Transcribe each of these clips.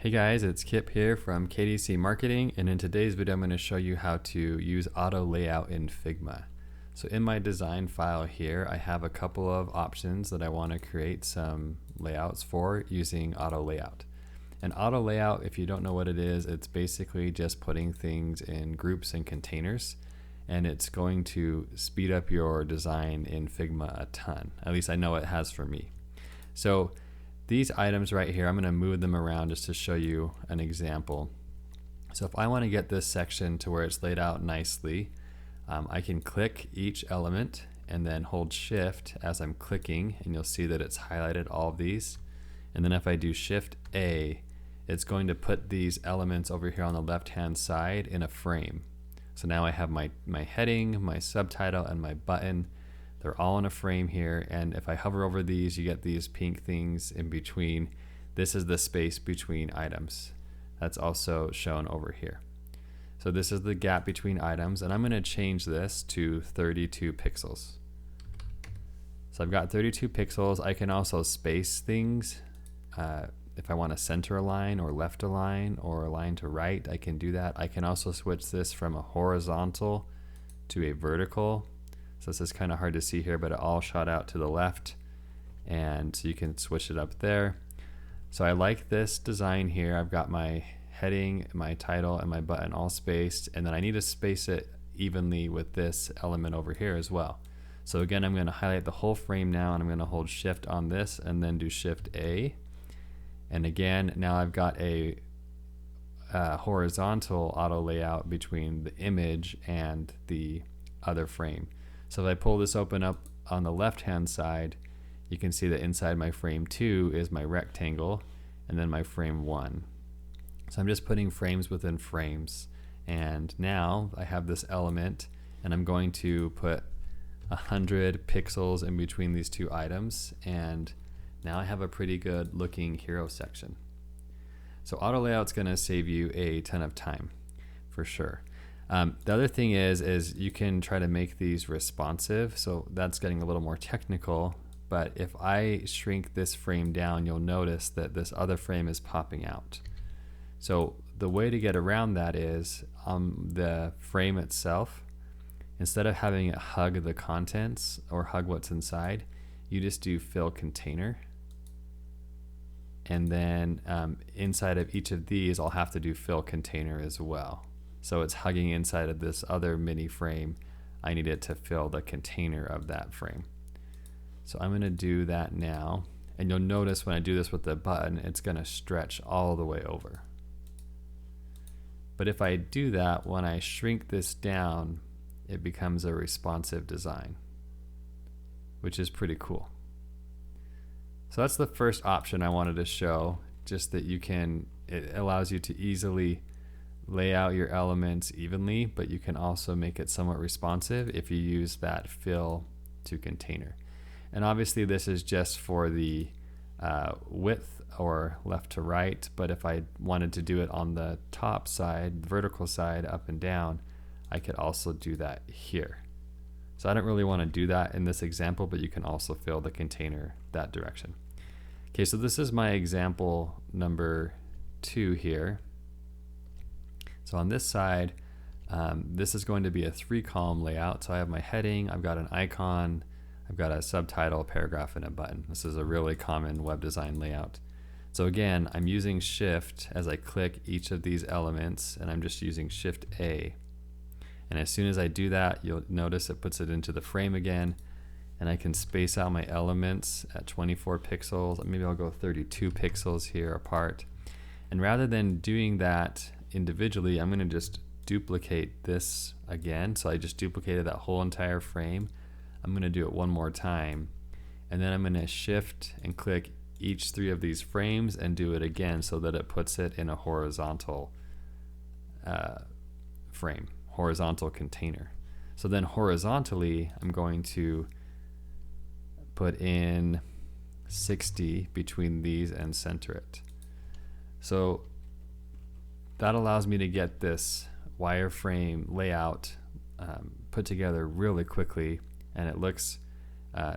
Hey guys, it's Kip here from KDC Marketing, and in today's video I'm going to show you how to use auto layout in Figma. So in my design file here, I have a couple of options that I want to create some layouts for using auto layout. And auto layout, if you don't know what it is, it's basically just putting things in groups and containers, and it's going to speed up your design in Figma a ton. At least I know it has for me. So these items right here, I'm going to move them around just to show you an example. So if I want to get this section to where it's laid out nicely, I can click each element and then hold shift as I'm clicking, and you'll see that it's highlighted all of these. And then if I do shift A, it's going to put these elements over here on the left hand side in a frame. So now I have my heading, my subtitle, and my button. They're all in a frame here, and if I hover over these, you get these pink things in between. This is the space between items. That's also shown over here. So this is the gap between items, and I'm going to change this to 32 pixels. So I've got 32 pixels. I can also space things. If I want to center a line or left a line or align to right, I can do that. I can also switch this from a horizontal to a vertical. So this is kind of hard to see here, but it all shot out to the left, and so you can switch it up there. So I like this design here. I've got my heading, my title, and my button all spaced, and then I need to space it evenly with this element over here as well. So again, I'm going to highlight the whole frame now, and I'm going to hold shift on this and then do shift A. And again, now I've got a horizontal auto layout between the image and the other frame. So if I pull this open up on the left hand side, you can see that inside my frame 2 is my rectangle and then my frame 1. So I'm just putting frames within frames, and now I have this element, and I'm going to put 100 pixels in between these two items, and now I have a pretty good looking hero section. So auto layout's going to save you a ton of time for sure. The other thing is you can try to make these responsive, so that's getting a little more technical, but if I shrink this frame down, you'll notice that this other frame is popping out. So the way to get around that is the frame itself, instead of having it hug the contents or hug what's inside, you just do fill container, and then inside of each of these I'll have to do fill container as well. So it's hugging inside of this other mini frame. I need it to fill the container of that frame. So I'm going to do that now, and you'll notice when I do this with the button, it's going to stretch all the way over. But if I do that, when I shrink this down, it becomes a responsive design, which is pretty cool. So that's the first option I wanted to show, just that it allows you to easily lay out your elements evenly, but you can also make it somewhat responsive if you use that fill to container. And obviously this is just for the width or left to right, but if I wanted to do it on the top side, the vertical side, up and down, I could also do that here. So I don't really want to do that in this example, but you can also fill the container that direction. Okay, so this is my example number 2 here. So on this side, this is going to be a 3-column layout. So I have my heading, I've got an icon, I've got a subtitle, a paragraph, and a button. This is a really common web design layout. So again, I'm using shift as I click each of these elements, and I'm just using shift A. And as soon as I do that, you'll notice it puts it into the frame again, and I can space out my elements at 24 pixels. Maybe I'll go 32 pixels here apart. And rather than doing that individually, I'm going to just duplicate this again. So I just duplicated that whole entire frame. I'm going to do it one more time, and then I'm going to shift and click each 3 of these frames and do it again so that it puts it in a horizontal frame, horizontal container. So then horizontally, I'm going to put in 60 between these and center it. So that allows me to get this wireframe layout put together really quickly, and it looks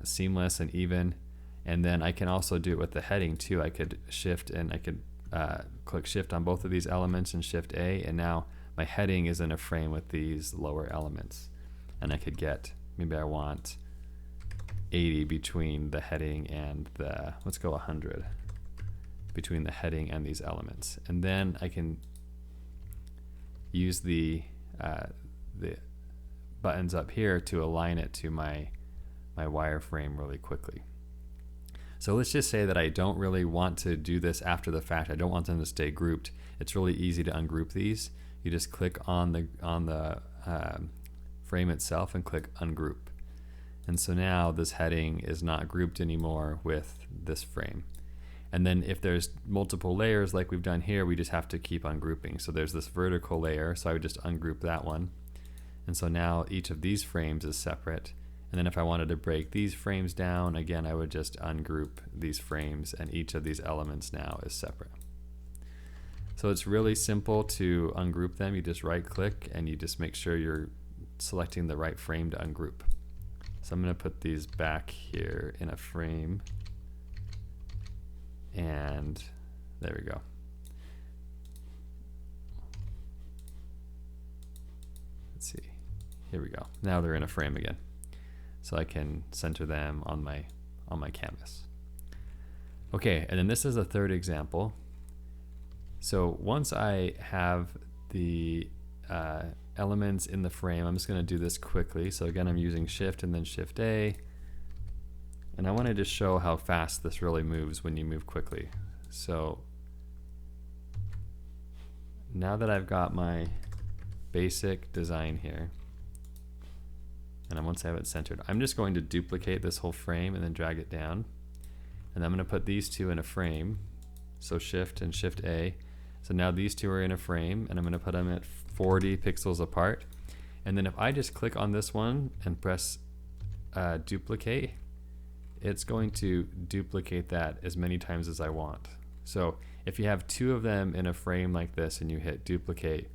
seamless and even. And then I can also do it with the heading too. I could shift and I could click shift on both of these elements and shift A, and now my heading is in a frame with these lower elements. And I could get, maybe I want 80 between the heading and the, let's go 100 between the heading and these elements. And then I can use the buttons up here to align it to my wireframe really quickly. So let's just say that I don't really want to do this after the fact. I don't want them to stay grouped. It's really easy to ungroup these. You just click on the frame itself and click ungroup. And so now this heading is not grouped anymore with this frame. And then if there's multiple layers like we've done here, we just have to keep ungrouping. So there's this vertical layer, so I would just ungroup that one. And so now each of these frames is separate. And then if I wanted to break these frames down, again, I would just ungroup these frames, and each of these elements now is separate. So it's really simple to ungroup them. You just right click and you just make sure you're selecting the right frame to ungroup. So I'm going to put these back here in a frame, and there we go. Let's see, here we go. Now they're in a frame again. So I can center them on my canvas. Okay, and then this is a third example. So once I have the elements in the frame, I'm just going to do this quickly. So again, I'm using shift and then shift A. And I want to just show how fast this really moves when you move quickly. So now that I've got my basic design here, and once I have it centered, I'm just going to duplicate this whole frame and then drag it down. And I'm going to put these two in a frame. So shift and shift A. So now these two are in a frame, and I'm going to put them at 40 pixels apart. And then if I just click on this one and press duplicate, it's going to duplicate that as many times as I want. So if you have two of them in a frame like this and you hit duplicate,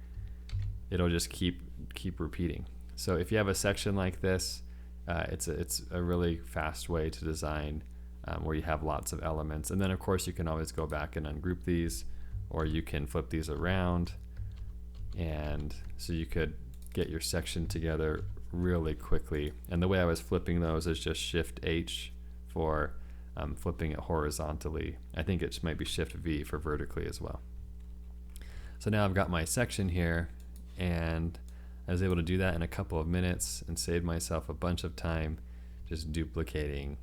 it'll just keep repeating. So if you have a section like this, it's a really fast way to design where you have lots of elements. And then of course you can always go back and ungroup these, or you can flip these around, and so you could get your section together really quickly. And the way I was flipping those is just shift H for flipping it horizontally. I think it might be shift V for vertically as well. So now I've got my section here, and I was able to do that in a couple of minutes and save myself a bunch of time just duplicating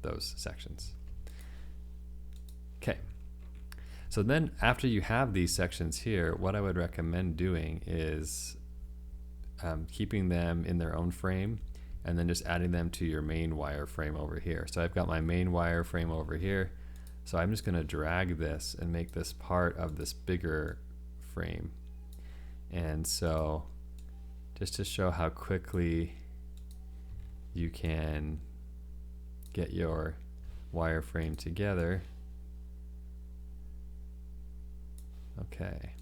those sections. Okay, so then after you have these sections here, what I would recommend doing is keeping them in their own frame and then just adding them to your main wireframe over here. So I've got my main wireframe over here, so I'm just going to drag this and make this part of this bigger frame. And so just to show how quickly you can get your wireframe together. Okay.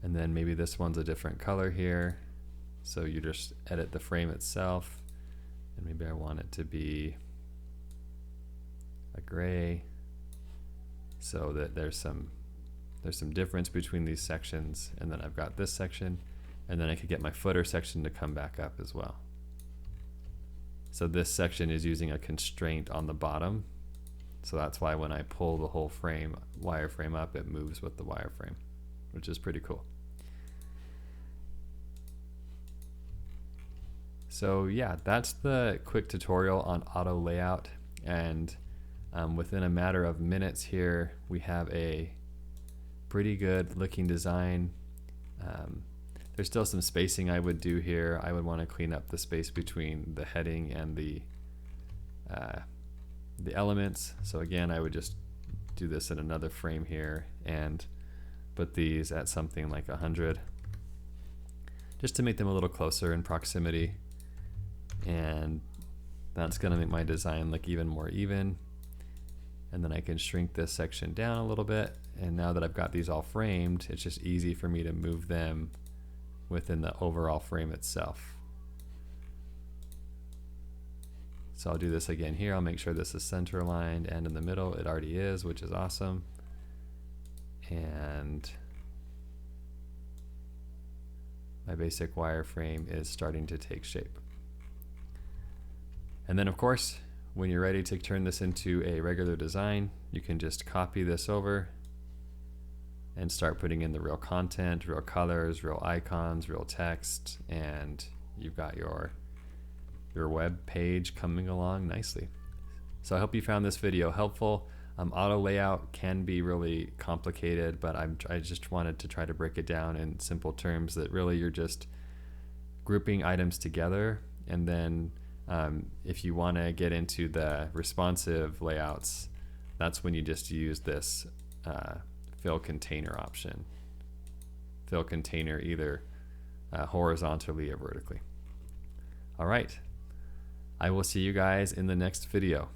And then maybe this one's a different color here. So you just edit the frame itself, and maybe I want it to be a gray, so that there's some difference between these sections. And then I've got this section, and then I could get my footer section to come back up as well. So this section is using a constraint on the bottom, so that's why when I pull the whole wireframe up, it moves with the wireframe, which is pretty cool. So yeah, that's the quick tutorial on auto layout, and within a matter of minutes here, we have a pretty good looking design. There's still some spacing I would do here. I would want to clean up the space between the heading and the elements. So again, I would just do this in another frame here and put these at something like 100, just to make them a little closer in proximity. And that's going to make my design look even more even. And then I can shrink this section down a little bit. And now that I've got these all framed, it's just easy for me to move them within the overall frame itself. So I'll do this again here. I'll make sure this is center aligned and in the middle. It already is, which is awesome. And my basic wireframe is starting to take shape. And then of course, when you're ready to turn this into a regular design, you can just copy this over and start putting in the real content, real colors, real icons, real text, and you've got your web page coming along nicely. So I hope you found this video helpful. Auto layout can be really complicated, but I just wanted to try to break it down in simple terms that really you're just grouping items together, and then if you want to get into the responsive layouts, that's when you just use this fill container option. Fill container either horizontally or vertically. All right, I will see you guys in the next video.